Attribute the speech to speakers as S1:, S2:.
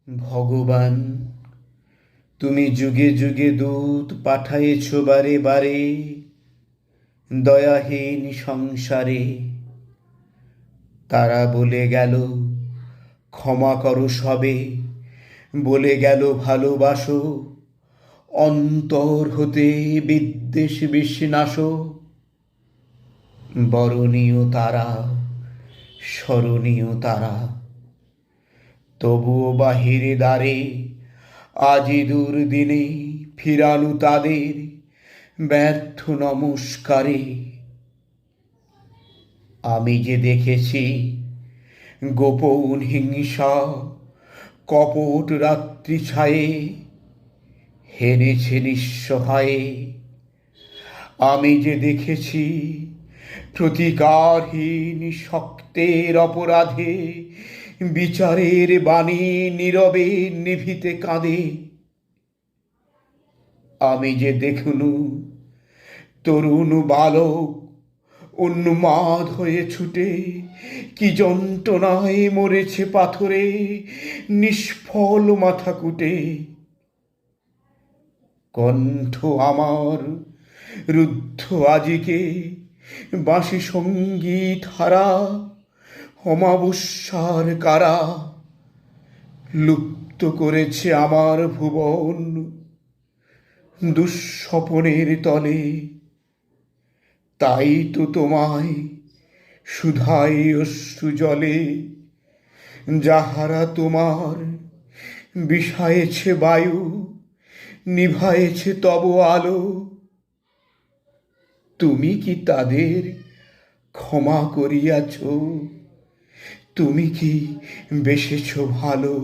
S1: ভগবান, তুমি যুগে যুগে দূত পাঠায়েছ বারে বারে দয়াহীন সংসারে। তারা বলে গেল ক্ষমা করো সবে, বলে গেল ভালোবাসো, অন্তর হতে বিদ্বেষ বিশ্বনাশ। বরণীয় তারা, স্মরণীয় তারা, তবুও বাহিরে দ্বারে আজি দুর্দিনে ফিরানু তাদের ব্যর্থ নমস্কারে। আমি যে দেখেছি গোপন হিংসা, কপট রাত্রি ছায়ে হেনেছে নিঃসহায়ে। আমি যে দেখেছি প্রতিকারহীন শক্তের অপরাধে বিচারের বাণী নীরবে নিভিতে কাঁদে। আমি যে দেখলু তরুণ বালক উন্মাদ হয়ে ছুটে কি যন্ত্রণায় মরেছে পাথরে নিষ্ফল মাথা কুটে। কণ্ঠ আমার রুদ্ধ আজিকে বাঁশি সঙ্গীত হারা অমাবস্যার কারা লুপ্ত করেছে আমার ভুবন দুঃস্বপনের তলে। তাই তো তোমায় সুধাই অশ্রু জলে, যাহারা তোমার বিষায়েছে বায়ু, নিভায়েছে তব আলো। তুমি কি তাদের ক্ষমা করিয়াছ? তুমি কি বেসেছ ভালো?